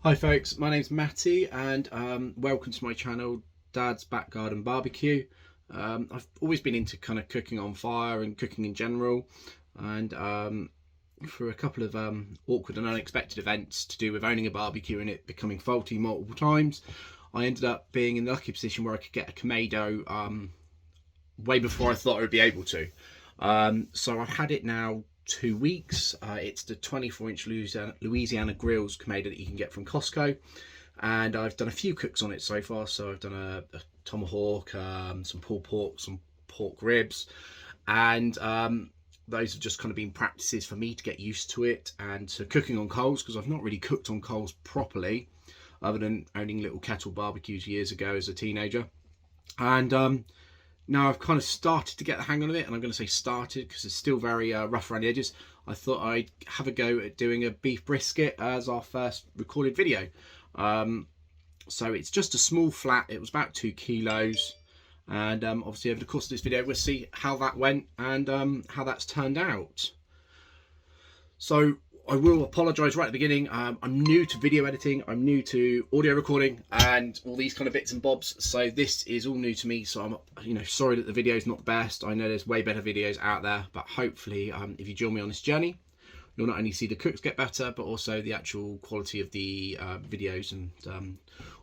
Hi folks, my name's Matty and welcome to my channel, Dad's Back Garden Barbecue. I've always been into kind of cooking on fire and cooking in general, and for a couple of awkward and unexpected events to do with owning a barbecue and it becoming faulty multiple times, I ended up being in the lucky position where I could get a Kamado way before I thought I would be able to. So I've had it now 2 weeks. It's the 24-inch Louisiana grills Kamado that you can get from Costco, and I've done a few cooks on it so far. So I've done a tomahawk, some pulled pork, some pork ribs, and those have just kind of been practices for me to get used to it and to cooking on coals, because I've not really cooked on coals properly other than owning little kettle barbecues years ago as a teenager. And now I've kind of started to get the hang of it, and I'm going to say started because it's still very rough around the edges. I thought I'd have a go at doing a beef brisket as our first recorded video. So it's just a small flat. It was about 2 kilos, and obviously over the course of this video we'll see how that went and how that's turned out. So I will apologise right at the beginning. I'm new to video editing, I'm new to audio recording and all these kind of bits and bobs, so this is all new to me. So I'm sorry that the video is not best. I know there's way better videos out there, but hopefully if you join me on this journey, you'll not only see the cooks get better, but also the actual quality of the videos and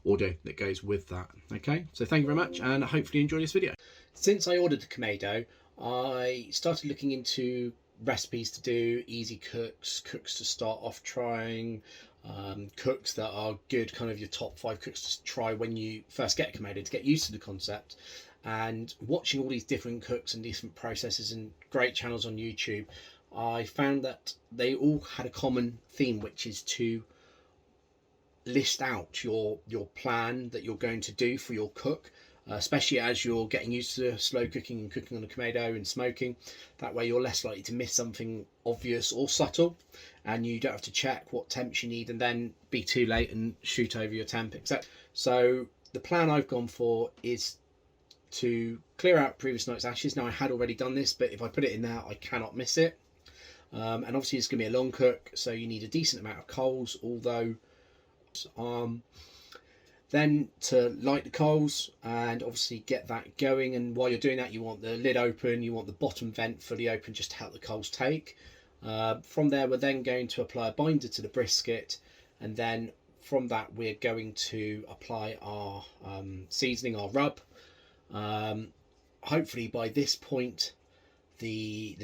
audio that goes with that. Okay, so thank you very much, and hopefully you enjoy this video. Since I ordered the Kamado, I started looking into recipes to do, easy cooks to start off trying, cooks that are good, kind of your top 5 cooks to try when you first get Kamado to get used to the concept. And watching all these different cooks and different processes and great channels on YouTube, I found that they all had a common theme, which is to list out your plan that you're going to do for your cook, especially as you're getting used to slow cooking and cooking on a Kamado and smoking. That way you're less likely to miss something obvious or subtle, and you don't have to check what temps you need and then be too late and shoot over your temp, etc. So the plan I've gone for is to clear out previous night's ashes. Now I had already done this, but if I put it in there I cannot miss it. And obviously it's going to be a long cook, so you need a decent amount of coals, although then to light the coals and obviously get that going. And while you're doing that, you want the lid open, you want the bottom vent fully open just to help the coals take. From there we're then going to apply a binder to the brisket, and then from that we're going to apply our seasoning, our rub. Hopefully by this point the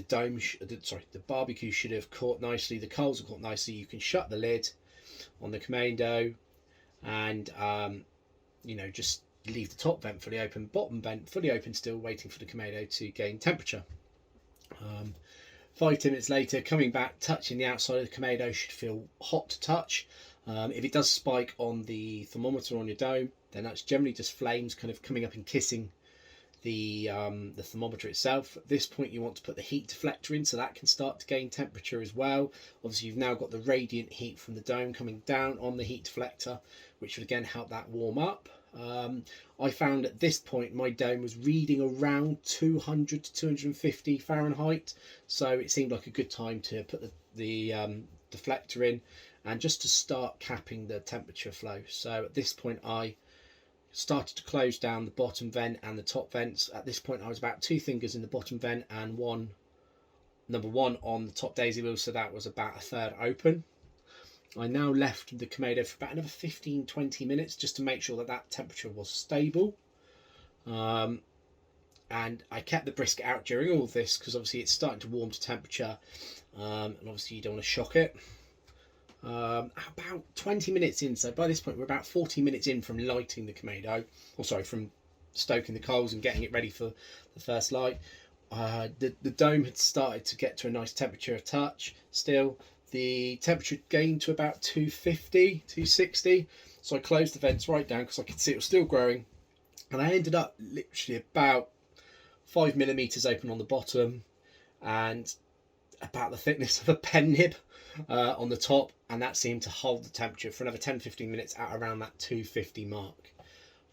barbecue should have caught nicely, the coals have caught nicely. You can shut the lid on the Kamado and just leave the top vent fully open, bottom vent fully open, still waiting for the Kamado to gain temperature. 5-10 minutes later, coming back, touching the outside of the Kamado, should feel hot to touch. If it does spike on the thermometer on your dome, then that's generally just flames kind of coming up and kissing the thermometer itself. At this point you want to put the heat deflector in, so that can start to gain temperature as well. Obviously you've now got the radiant heat from the dome coming down on the heat deflector, which would again help that warm up. I found at this point my dome was reading around 200 to 250 Fahrenheit, so it seemed like a good time to put the deflector in and just to start capping the temperature flow. So at this point I started to close down the bottom vent and the top vents. At this point I was about 2 fingers in the bottom vent and number one on the top daisy wheel, so that was about 1/3 open. I now left the Kamado for about another 15-20 minutes just to make sure that that temperature was stable, and I kept the brisket out during all of this because obviously it's starting to warm to temperature, and obviously you don't want to shock it. About 20 minutes in, so by this point we're about 40 minutes in from lighting the Kamado, or sorry, from stoking the coals and getting it ready for the first light. The dome had started to get to a nice temperature of touch. Still, the temperature gained to about 250, 260, so I closed the vents right down because I could see it was still growing, and I ended up literally about 5 millimeters open on the bottom and about the thickness of a pen nib on the top, and that seemed to hold the temperature for another 10-15 minutes at around that 250 mark.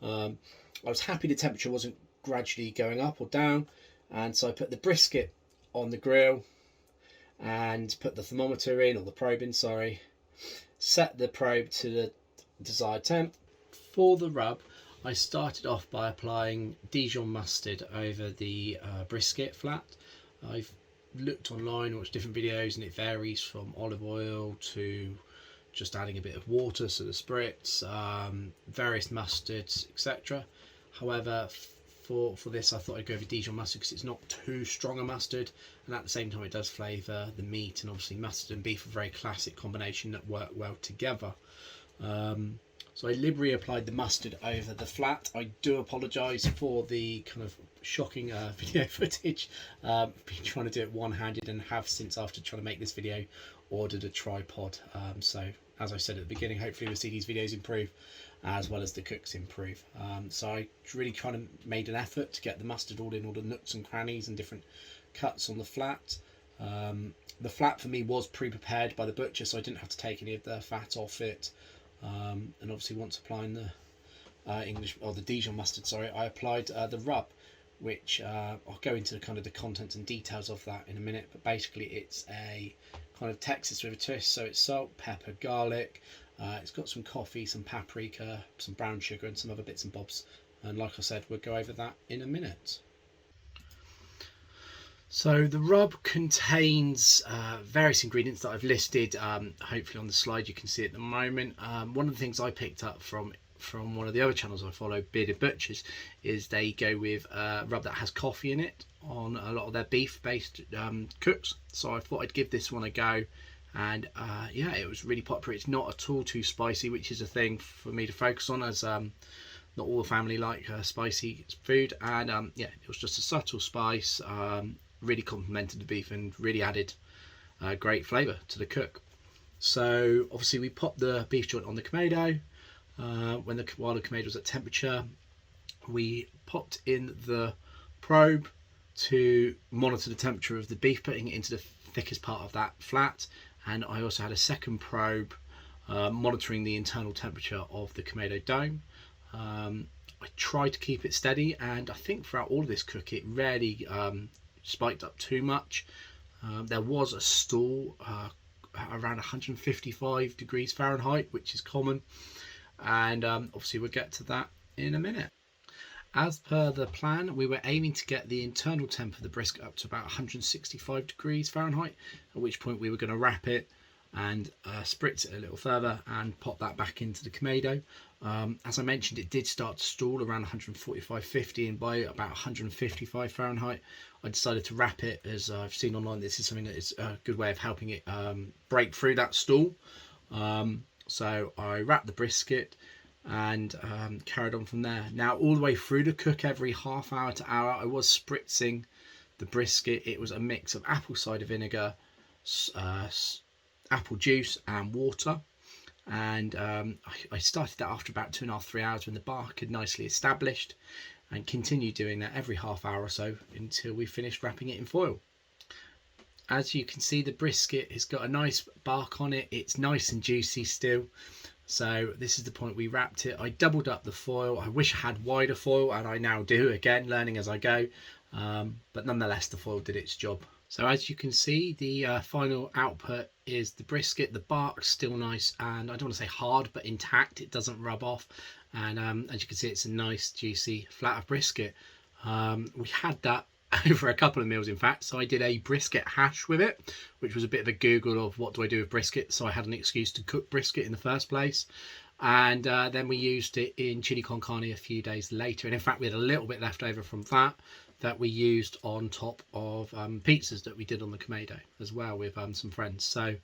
I was happy the temperature wasn't gradually going up or down, and so I put the brisket on the grill and put the thermometer in, or the probe in, sorry, set the probe to the desired temp. For the rub, I started off by applying Dijon mustard over the brisket flat. I've looked online, watched different videos, and it varies from olive oil to just adding a bit of water, so the spritz, various mustards, etc. However, for this, I thought I'd go over Dijon mustard because it's not too strong a mustard, and at the same time it does flavour the meat, and obviously mustard and beef are a very classic combination that work well together. So I liberally applied the mustard over the flat. I do apologise for the kind of shocking video footage. Been trying to do it one-handed and have since, after trying to make this video, ordered a tripod. So as I said at the beginning, hopefully we'll see these videos improve as well as the cooks improve. So I really kind of made an effort to get the mustard all in all the nooks and crannies and different cuts on the flat. The flat for me was pre-prepared by the butcher, so I didn't have to take any of the fat off it. And obviously once applying the the Dijon mustard, sorry, I applied the rub, which I'll go into kind of the contents and details of that in a minute, but basically it's a kind of Texas with a twist. So it's salt, pepper, garlic, it's got some coffee, some paprika, some brown sugar and some other bits and bobs, and like I said, we'll go over that in a minute. So the rub contains various ingredients that I've listed, hopefully on the slide you can see at the moment. One of the things I picked up from one of the other channels I follow, Bearded Butchers, is they go with rub that has coffee in it on a lot of their beef based cooks. So I thought I'd give this one a go, and yeah, it was really popular. It's not at all too spicy, which is a thing for me to focus on, as not all the family like spicy food, and yeah, it was just a subtle spice. Really complemented the beef and really added great flavour to the cook. So obviously we popped the beef joint on the Kamado. While the Kamado was at temperature, we popped in the probe to monitor the temperature of the beef, putting it into the thickest part of that flat, and I also had a second probe monitoring the internal temperature of the Kamado dome. I tried to keep it steady, and I think throughout all of this cook it rarely spiked up too much. There was a stall around 155 degrees Fahrenheit, which is common, and obviously we'll get to that in a minute. As per the plan, we were aiming to get the internal temp of the brisket up to about 165 degrees Fahrenheit, at which point we were going to wrap it and spritz it a little further and pop that back into the Kamado. As I mentioned, it did start to stall around 145-50, and by about 155 Fahrenheit I decided to wrap it, as I've seen online this is something that is a good way of helping it break through that stall. So I wrapped the brisket and carried on from there. Now all the way through the cook, every half hour to hour, I was spritzing the brisket. It was a mix of apple cider vinegar, apple juice and water, and I started that after about 2.5-3 hours when the bark had nicely established, and continued doing that every half hour or so until we finished wrapping it in foil. As you can see, the brisket has got a nice bark on it. It's nice and juicy still. So this is the point we wrapped it. I doubled up the foil. I wish I had wider foil, and I now do, again learning as I go, but nonetheless the foil did its job. So as you can see, the final output is the brisket. The bark's still nice, and I don't want to say hard, but intact. It doesn't rub off, and as you can see, it's a nice juicy flat of brisket. We had that over a couple of meals, in fact. So I did a brisket hash with it, which was a bit of a Google of what do I do with brisket, so I had an excuse to cook brisket in the first place. And then we used it in chili con carne a few days later, and in fact we had a little bit left over from that we used on top of pizzas that we did on the Kamado as well with some friends. So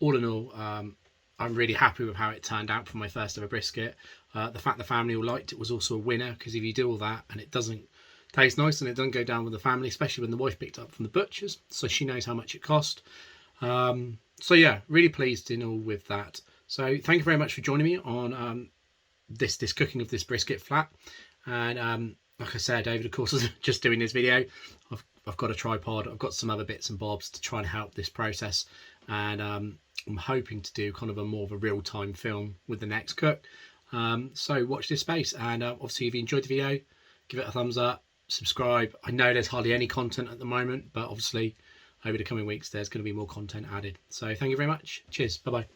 all in all, I'm really happy with how it turned out for my first ever brisket. The fact the family all liked it was also a winner, because if you do all that and it doesn't taste nice and it doesn't go down with the family, especially when the wife picked up from the butchers, so she knows how much it cost. So yeah, really pleased in all with that. So thank you very much for joining me on this cooking of this brisket flat. And like I said, over the course of just doing this video, I've got a tripod, I've got some other bits and bobs to try and help this process, and I'm hoping to do kind of more of a real-time film with the next cook. So watch this space, and obviously if you enjoyed the video, give it a thumbs up, subscribe. I know there's hardly any content at the moment, but obviously over the coming weeks there's going to be more content added. So thank you very much. Cheers. Bye bye.